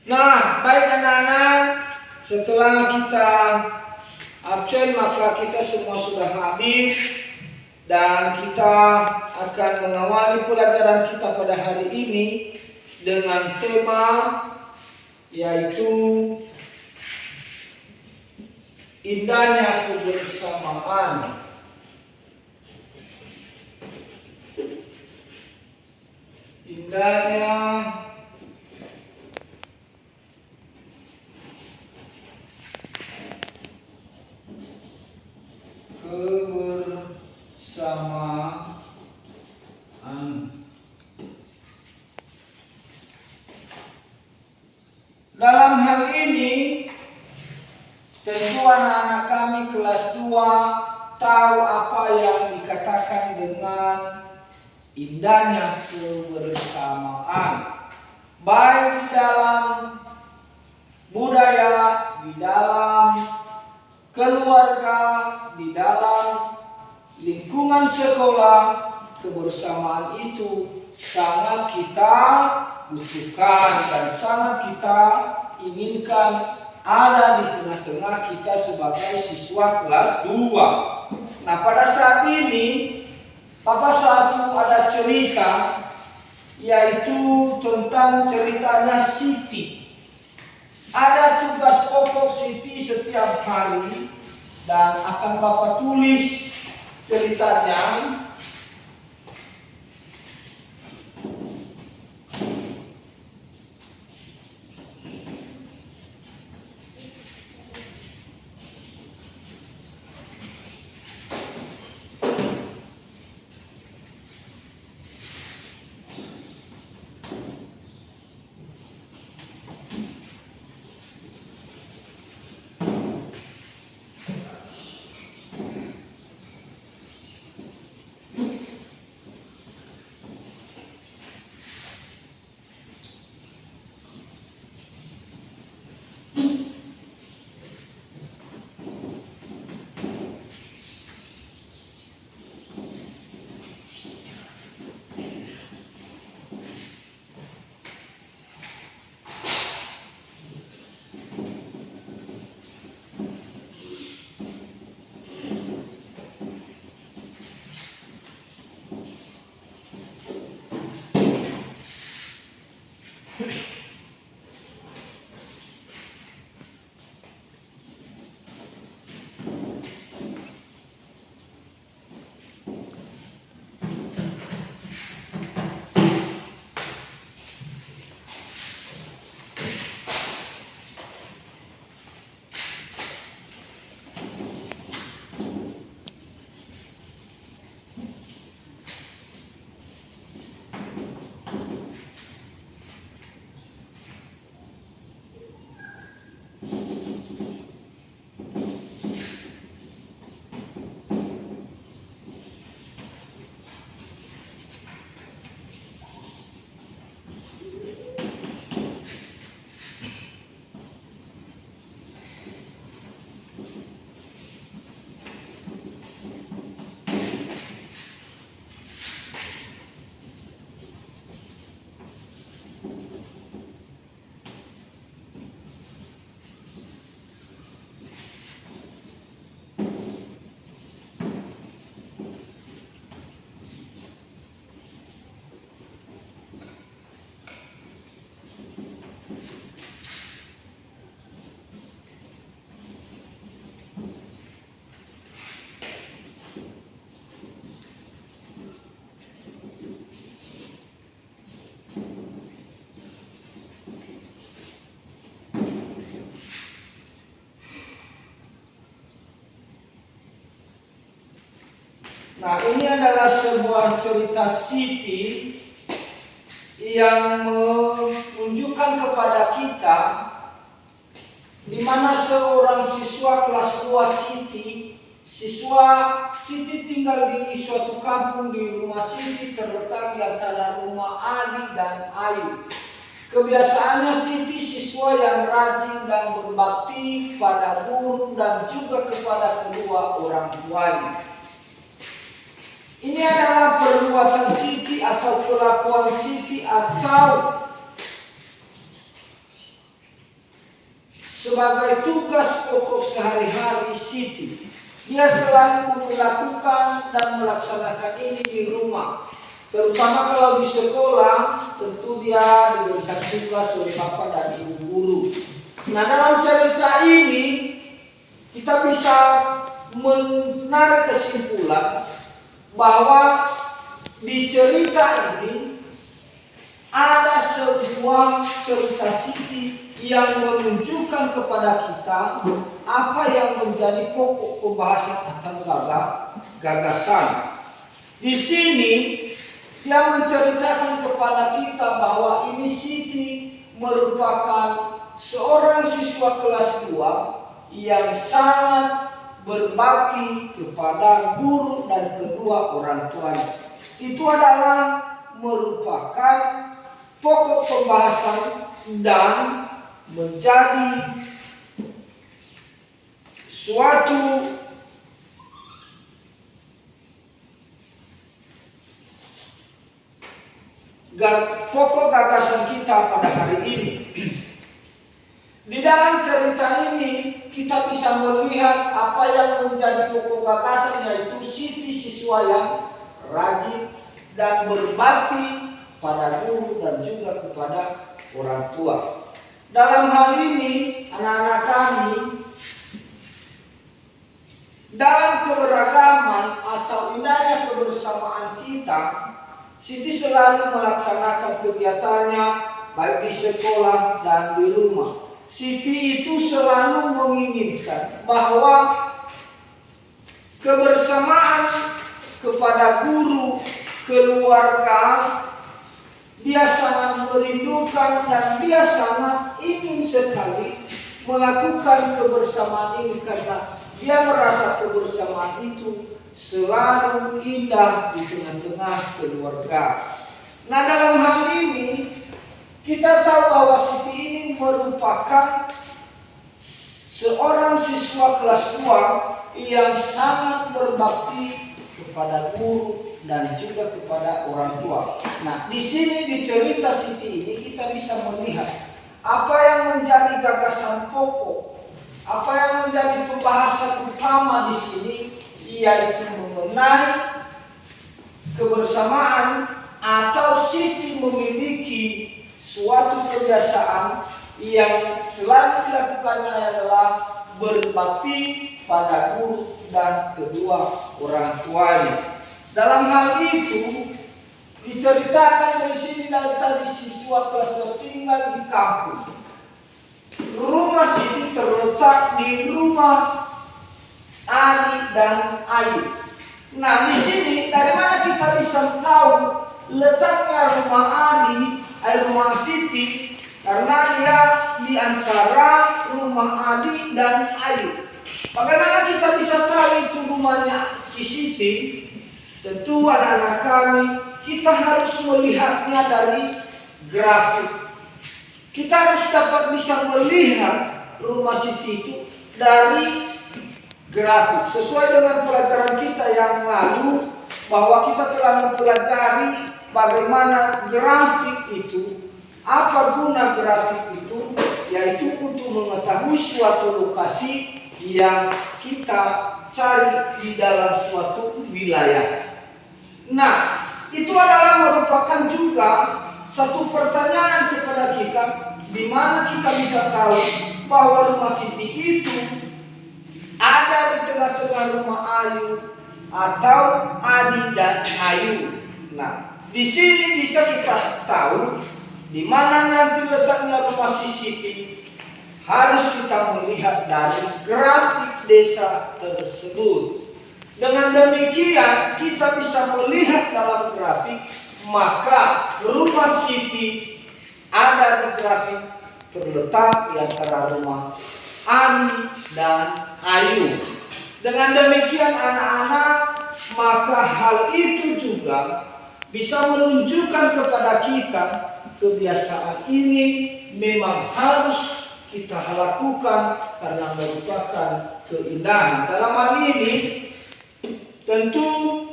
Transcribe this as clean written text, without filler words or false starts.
Nah, baik anak-anak, setelah kita absen maka kita semua sudah hadir dan kita akan mengawali pelajaran kita pada hari ini dengan tema yaitu indahnya kebersamaan. Indahnya kebersamaan. Dalam hal ini tentu anak-anak kami kelas 2 tahu apa yang dikatakan dengan indahnya kebersamaan, baik di dalam budaya, di dalam keluarga, di dalam lingkungan sekolah. Kebersamaan itu sangat kita butuhkan dan sangat kita inginkan ada di tengah-tengah kita sebagai siswa kelas 2. Nah, pada saat ini Papa suatu ada cerita, yaitu tentang ceritanya Siti. Ada tugas pokok Siti setiap hari dan akan Papa tulis ceritanya. Nah, ini adalah sebuah cerita Siti yang menunjukkan kepada kita di mana seorang siswa kelas 2 Siti tinggal di suatu kampung. Di rumah Siti terletak di antara rumah Adi dan Ayu. Kebiasaannya Siti siswa yang rajin dan berbakti pada guru dan juga kepada kedua orang tuanya. Ini adalah perbuatan Siti atau kelakuan Siti atau sebagai tugas pokok sehari-hari Siti. Dia selalu melakukan dan melaksanakan ini di rumah. Terutama kalau di sekolah, tentu dia diberikan tugas oleh bapak dan ibu guru. Nah, dalam cerita ini kita bisa menarik kesimpulan bahwa di cerita ini ada sebuah cerita Siti yang menunjukkan kepada kita apa yang menjadi pokok pembahasan atau gagasan. Di sini dia menceritakan kepada kita bahwa ini Siti merupakan seorang siswa kelas 2 yang sangat berbakti kepada guru dan kedua orang tuanya. Itu adalah merupakan pokok pembahasan dan menjadi suatu pokok gagasan kita pada hari ini. Di dalam cerita ini kita bisa melihat apa yang menjadi pokok gagasan, yaitu Siti siswa yang rajin dan berbakti pada guru dan juga kepada orang tua. Dalam hal ini, anak-anak kami, dalam keberagaman atau indahnya kebersamaan kita, Siti selalu melaksanakan kegiatannya baik di sekolah dan di rumah. Siti itu selalu menginginkan bahwa kebersamaan kepada guru, keluarga, dia sangat merindukan dan dia sangat ingin sekali melakukan kebersamaan ini karena dia merasa kebersamaan itu selalu indah di tengah-tengah keluarga. Nah, dalam hal ini kita tahu bahwa Siti ini merupakan seorang siswa kelas 2 yang sangat berbakti kepada guru dan juga kepada orang tua. Nah, di sini di cerita Siti ini kita bisa melihat apa yang menjadi gagasan pokok, apa yang menjadi pembahasan utama di sini, yaitu mengenai kebersamaan atau Siti memiliki suatu kebiasaan yang selalu dilakukannya adalah berbakti pada guru dan kedua orang tuanya. Dalam hal itu diceritakan dari sini dari siswa kelas 2 tinggal di kampung. Rumah Siti terletak di rumah Adi dan Ayu. Nah, di sini dari mana kita bisa tahu letaknya rumah Adi, rumah Siti? Karena dia di antara rumah Adi dan Ayu. Bagaimana kita bisa tahu itu rumahnya si Siti? Tentu anak-anak kami, kita harus melihatnya dari grafik. Kita harus dapat bisa melihat rumah Siti itu dari grafik. Sesuai dengan pelajaran kita yang lalu, bahwa kita telah mempelajari bagaimana grafik itu, apa guna grafik itu, yaitu untuk mengetahui suatu lokasi yang kita cari di dalam suatu wilayah. Nah, itu adalah merupakan juga satu pertanyaan kepada kita, di mana kita bisa tahu bahwa rumah Siti itu ada di tengah-tengah rumah Ayu atau Adi dan Ayu. Nah, di sini bisa kita tahu di mana nanti letaknya rumah si Siti. Harus kita melihat dari grafik desa tersebut. Dengan demikian kita bisa melihat dalam grafik, maka rumah Siti ada di grafik terletak di antara rumah Adi dan Ayu. Dengan demikian anak-anak, maka hal itu juga bisa menunjukkan kepada kita kebiasaan ini memang harus kita lakukan karena merupakan keindahan. Dalam hal ini tentu